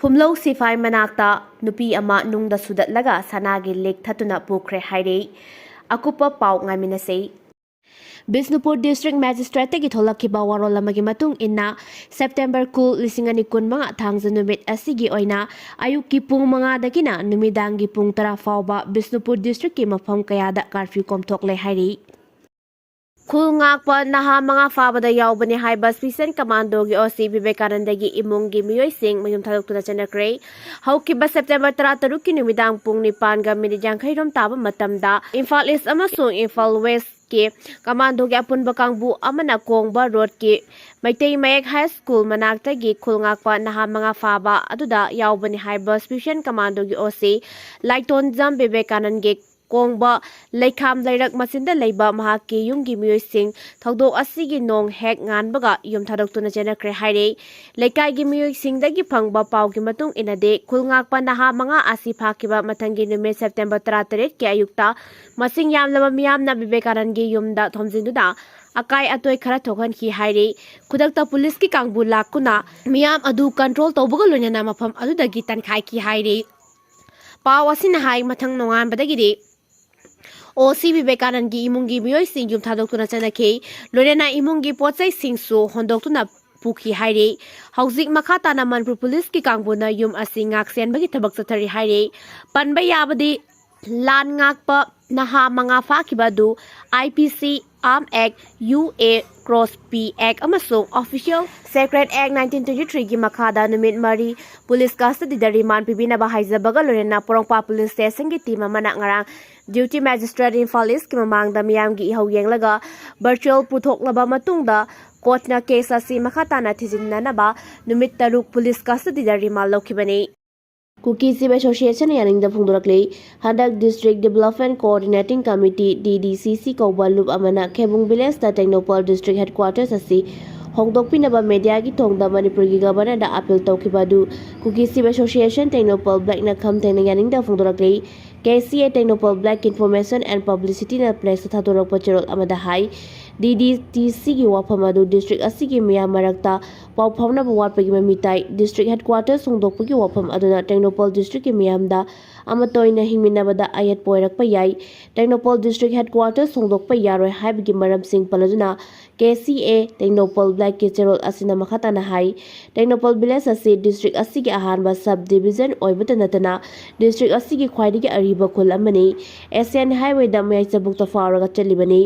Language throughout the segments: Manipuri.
Phumlou sifai manakta Nupi ama Nungna Sudatlaga Sanagi lake Thattuna Pukhre Hairi akupa pau ngaminase Bisnupur District Magistrate ki tholakhiba warol amagi matung inna September kul 2020 thangza numit asigi oina ayukki pung manga dakina numidangi pung 10 fawba Bisnupur District ki mafam kayada curfew komthokle hairi Khulngakpa naha mga fabada yaubani hyriba Special Commando gi OC Vivekanandagi imung gi miyoising mayum thadoktuna chanakre haukiba September 13 ki numidang pung 9 ga minit yankairom taba matamda Imphal East amasung Imphal West ki Commando gi apunba kangbu amana kongba road ki Maitei Mayek High School manaktagi khulngakpa naha mga faba aduda yaubani hyriba Special Commando gi OC Laiton Jam Vivekanand gi Kongba Laikam Lairak Masinda Laiba Mahaki Yungi Muising Taudo Asigi Nong Hek Nganbaga Yum Thadoktuna Janakre Hairi Laikai gi Muising Dagi Phangba Pau gi matung inade Khulngakpa naha mga asipakiba matangi nume September 13 ki ayukta masing yamlaba miyamna Vivekanand gi yumda thomjinduda akai atoi khara thokan ki hairi khudakta police ki kangbu lakuna miyam adu control tawbaga loinana mafam adudagi tankhai ki hairi paw asina hai mathang nongan badagidi OC Vivekanand gi imungi miyoi sing yum thadoktuna chanakhe lorena imungi pochai singsu hondoktuna Pukhre Hairi hauzik makata na Manipur police ki kangbuna yum asi ngak sen bagi thabak chathari hairi panba yabadi lan ngakpa naha manga fakibadu IPC Arm Act UA Cross P Act amasung Official Secret Act 1923 gi makhada numit mari police custody da remand pibina ba haizabaga lorena porongpa police station gi team amana ngarang duty magistrate Imphal East ki mamangda miyam gi ihau yenglaga virtual puthoklaba matungda courtna case asi makhata na thijinnanaba numit taruk police custody da remand lokhibani Kuki Association Yaningdaba Phongdoklak Hadak District Development Coordinating Committee DDCC Kaubalup Amana Khebung Village da Tengnoupal District Headquarters asi Hongdokpinaba media gi thongda Manipur gi governor da appeal tawkhibadu Kuki Association Tengnoupal Black na kham tengna Yaningdaba Phongdoklak KCA Tengnoupal Black Information and Publicity na place thaturok pachorol amada hai DDTC gi wafamadu district asigi miyam marakta pau phawna watpagi mamitai district headquarters songdokpagi wafam aduna Tengnoupal district ki miyamda amatoina hingminabada ayat poirakpa yai Tengnoupal district headquarters songdokpa yaroi haibagi maramsing paladuna KCA Tengnoupal Black ki cherol asina makhata na hai Tengnoupal village asi district asigi ahanba sub division oibata natana district asigi khwaidagi ariba khul amani ASEAN highway da mayai chabukta faraga chalibani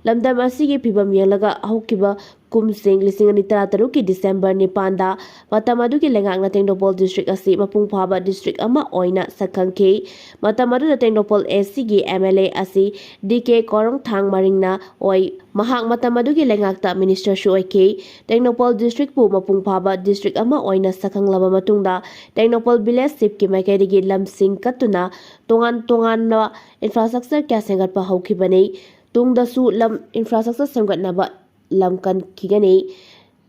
Lamdam asigi phibam yelaga haukiba kumsing 2013 ki December 9 da matamadu ki lengakna Tengnoupal district asi mapung phaba district ama oina sakhangke matamadu da Tengnoupal asigi MLA asi DK Korong Thang Maringna oi mahak matamadu ki lengakta minister shu oike Tengnoupal district pu mapung phaba district ama oina sakhanglaba matungda Tengnoupal village sip ki maikaidagi lamsing katuna tongan na infrastructure kya sengatpa haukibani Tungdasu lam infrastructure semgatnaba lamkan kigani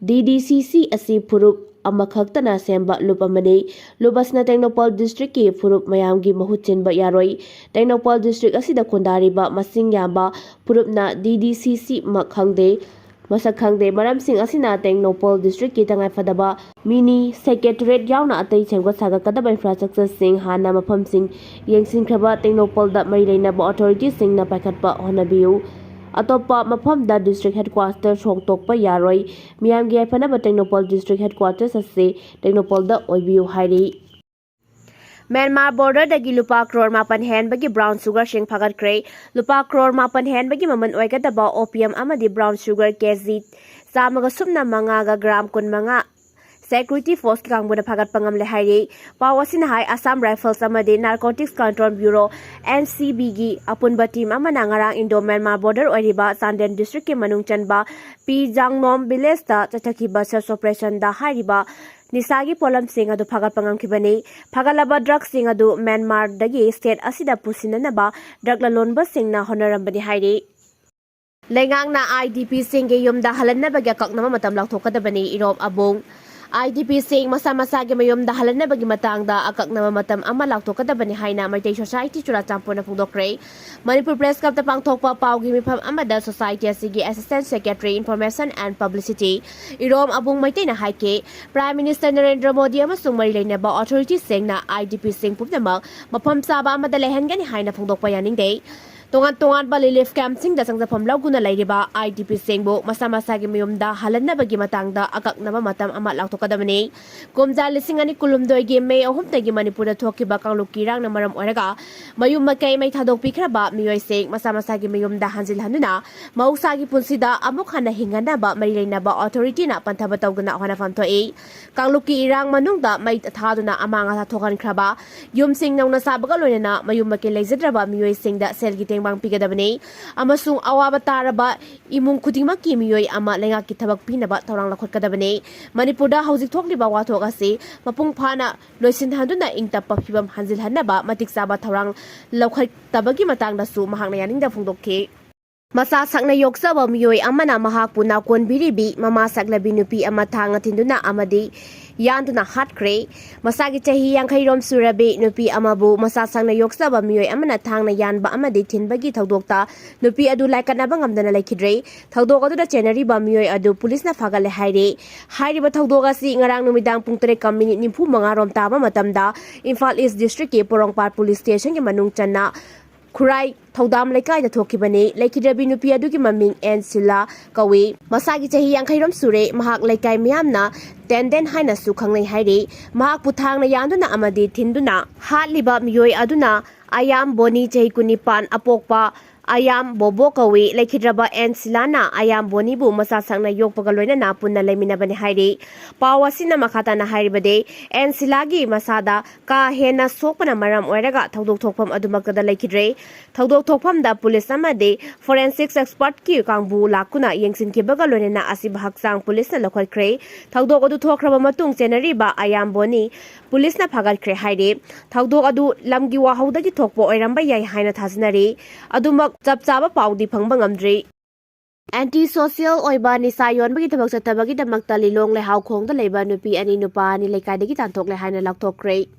DDCC asi purup amakhakta semba lupamani lubasna Tengnoupal district ki purup mayamgi mahutchenba yaroi Tengnoupal district asida kundariba masing yamba purupna DDCC makhangde masakhangde maramsing asina Tengnoupal district ki tangai fadaba mini secretariat yauna atai semgat sagakadaba infrastructure sing hana mafam sing yengsinkraba Tengnoupal da mari leinaba authority sing na paikhatpa honabiu atopa mafam da district headquarters hongtokpa yaroi miyamgi aifanaba Tengnoupal district headquarters ase Tengnoupal da oibiu hairi Myanmar border dagi lupa crore mapan hen bagi brown sugar sing phagat kre lupa crore mapan hen bagi maman oigadaba opium amadi brown sugar kg samaga sumna manga ga gram kun manga Security Force ki kangbuna phagat pangam le hairi pawasina hai Assam Rifles amadi Narcotics Control Bureau NCB gi apunba team amana ngarang Indo Myanmar border oiriba Sanden district ki manung chanba P Jangnom village ta chathakiba search operation da hairiba Nisagi polam sing adu phagat pangam kibani phagalaba drug sing adu Myanmar dagi state asida pusinanaba drug lalonba singna honorambani hairi Lengang na IDP sing ge yumda halanna bagya kaknama matam lakthokadabani irom abung IDP-sing masa-masagi mayumda halanabagi matangda akaknama matam ama laktokadabani haina Maitai Society Churachamporna Phongdoklak Manipur Press Club pangthokpa paugi mifam amada Society asigi Assistant Secretary Information and Publicity Irom Abung Maitai na haike Prime Minister Narendra Modi amasung mari lainaba authority singna IDP-sing pumnamak mapam saba amada lehengani haina Phongdokpa Yaningdaba Tongan-tongan ba relief camp sing da sangsa Phumlou guna lairiba IDP singbo masa-masagi mayumda halanabagi matangda akaknaba matam ama laktokadabani kumja lising ani kulumdoi gi May 3 tagi Manipurda thokiba kanglukirang na maram oiraga mayum makai mai thadokpikraba miyoi sing masa-masagi mayumda hanjilhanuna mausagi punsida amuk hana hinganaba mari lainaba authority na panthaba tawguna hona famthoi kangluki irang manungda mai thaduna amanga thokan khraba yum sing nauna sabaga loinana mayum makai leijadraba miyoi singda selgi bang pigadabani amasung awaba taraba imung khudingmaki miyoi ama lengaki thabak pinaba tawrang lakhotkadabani Manipurda hauzik thokliba wathok ase mapung phana loisinhanduna ingtappa phibam hanjilhanaba matik saba tawrang lakhottabagi matangda su mahakna Yaningdaba phongdokhe Masa sakna yoksaba miyoi amana mahakpu nakon biribi mama saklabi nupi ama thanga tinduna amadi yanduna hatkre masagi chahi yankairom surabe nupi amabu masa sakna yoksaba miyoi amana thangna yanba amadi thinbagi thodokta nupi adu laikanaba ngamdana laikhidre thodok adu da chenari ba miyoi adu police na fagale hairi ba thodok asi ngarang numidang pung 3:95 rom taba matamda Imphal East District ke Porongpar Police Station ke manung channa Kurai Thodam Laikai da Thokibani, Laikidrabi Nupi adugi maming and Sila Kawi, Masagi Chahi Yankairam Sure, Mahak Laikai Miamna, Tenden Haina Sukanglay Hairi, Mahak Putang na Yanduna Amadi Tinduna, Hatliba Miyoi Aduna, Ayam Boni Chahi Kunipan Apokpa, Ayam Bobo Kawi, Laikidraba and Silana, Ayam Bonibu, Masasang na Yokpagaloina na Puna Laminabani Hairi, Pawasina Makata na Hairibade, and Silagi Masada, Ka Hena Sopana Maram Oiraga, Thodok Tokpam Adumakada Laikidre, Thodok Tokpam da Police Amade, Forensics Expert Ki Kangbu Lakuna, Yangsin Kibagaloina Asib Haksang Police na Lokal Kre, Thodok Adu Tokraba Matung Senariba, Ayam Boni, Police na Pagal Kre Hairi, Thodok Adu Lamgiwa Haudagi Tokpo Oiramba Yai Haina Tazinari, Adumak Chapchaba Paudi Phangbangamdri Anti-social oiba nisa yonbagi thabak chatabagi damakta lilong lehau khongda leiba nupi ani nupa ni leikaidagi tanthok le haina laktokre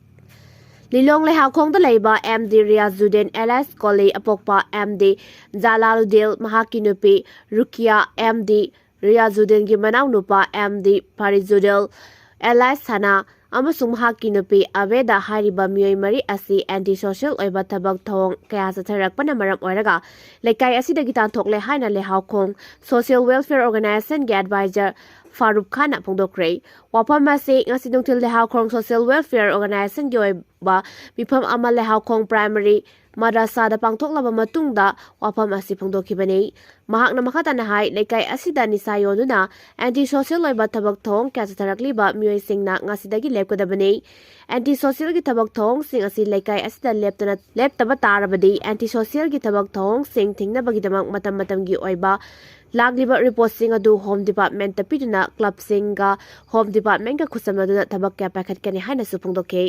Lilong lehau khongda leiba MD Riazuddin LS Kole apokpa MD Jalaludil mahaki nupi Rukia MD Riazuddin gi manau nupa MD Parizudil LS Hana amasung mahaki nupi Aveda hyriba miyoi mari asi anti-social oiba thabak thong kaya satharakpana maram oiraga lekai asidagi tanthokle haina lehau khong social welfare organization ge advisor Farooq Khan Phongdokre wapam ase ngasi nungthil lehau khong social welfare organization ge oiba mifam ama lehau khong primary madrasa da pangthoklaba matungda wapam asi phongdokhibani mahakna makhatana hai lekai asida nisa yonuna anti social oiba thabak thong kya satharakliba miyoi singna ngasidagi lepkodabani anti social gi thabak thong sing asi lekai asida leptaba tarabadi anti social gi thabak thong sing thingnabagi damak matam gi oiba lagliba report sing adu home department tapiduna club singa home department ga khusamaduna thabak kya pakhatkani haina su phongdokhe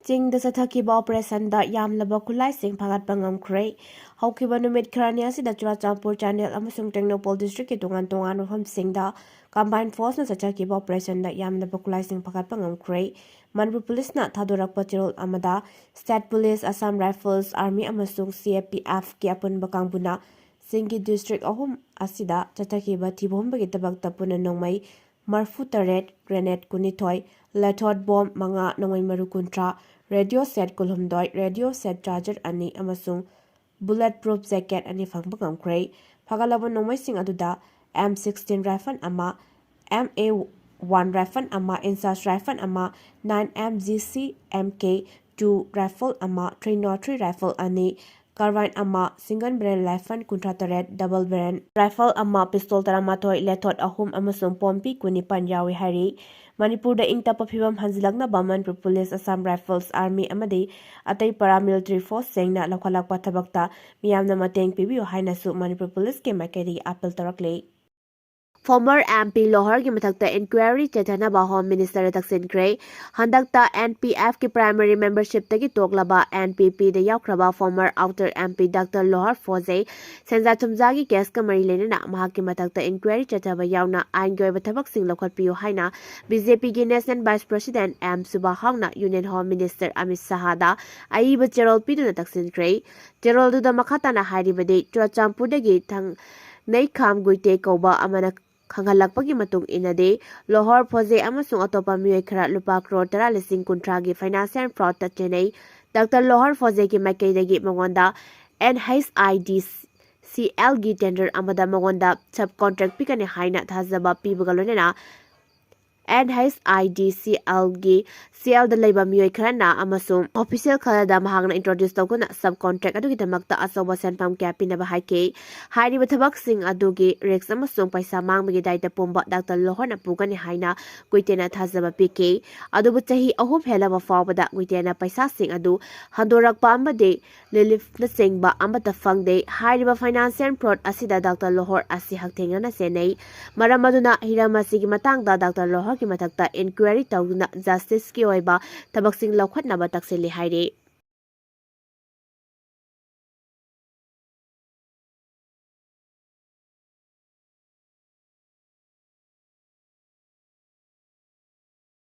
Ching the Sathakiba operation da Yamlaba Kulai Sing Pagat Bangam Kray, Haukiba Numit Krania Sida Churachampur Channel Amasung Tengnoupal District Tungan from Singda, Combined Force na Sathakiba operation da Yamlaba Kulai Sing Pagat Bangam Kray, Manipur Police na Thadorak Patirol Amada, State Police, Assam Rifles, Army Amasung CAPF Kiapun Bakambuna, Singi District Ahum Asida, Sathakiba Tibom Bagitabak Tapuna Nongmai, Marfu Taret, Grenade Kunitoy, Lethod Bomb Manga Nongmai Maru Kuntra, Radio Set Kulhumdoi, Radio Set Charger Ani Amasung, Bulletproof Jacket Ani Fangbangam Kray, Pagalaban Nongmai Sing Aduda, M16 Rifle Ama, MA1 Rifle Ama, Insas Rifle Ama, 9MGC MK2 Rifle Ama, 303 Rifle Ani, Carbine Ama, Single Barrel Rifle Kuntra Taret, Double Barrel Rifle Ama, Pistol Taramatoy, Lethod Ahum Amasung Pompi Kunipan Yawi Hairi, Manipurda ingtapa phibam hanjilaknaba Manipur Police Assam Rifles Army amadi atai paramilitary force sengna lakhalakpa thabakta miyamna mateng pibiyo haina su Manipur Police ke maikari appeal tarakle Former MP Lohar ki mathakta inquiry chethanaba Home Minister taksinkhre handakta NPF ki primary membership tagi toklaba NPP da yaukraba former outer MP Dr. Lohar Foze senza tumjagi case ka mari lenana mahaki mathakta inquiry chethaba yauna aingoi bathabak sing lokhatpiu haina BJP ki National Vice President M Suba Hawna Union Home Minister Amit Sahada aiba cherol piduna taksinkhre cherol du da makhatana hairibade Chuachampur dagi thang nei kham guite koba amana Khangalakpagi matung inade Lohar Foze amasung atopa miyoi khara lupa crore 10,000 financial fraud ta chenai Dr. Lohar Foze ki makaidagi magonda NHIDCL gi tender amada magonda subcontract pikane haina thazaba pibaga lonena NHIDCL gi CL da laiba miyoi kharana amasung official khalada mahangna introduce tawkuna subcontract adugi damakta asoba senpam kya pinaba haike hairi bathabak sing adugi rex amasung paisa mangmagi daita pomba Dr. Lohana pugani haina kuitena thazaba pike adubu chahi ahum helaba fawbada kuitena paisa sing adu handorakpa amade relief na sengba amata fangde hairiba financial fraud asida Dr. Lohar asi haktengana senei maramaduna hiramasi gi matangda Dr. Lohar ki mathakta inquiry tawduna justice ki oiba tabaksing lawkhatnaba taksili hairi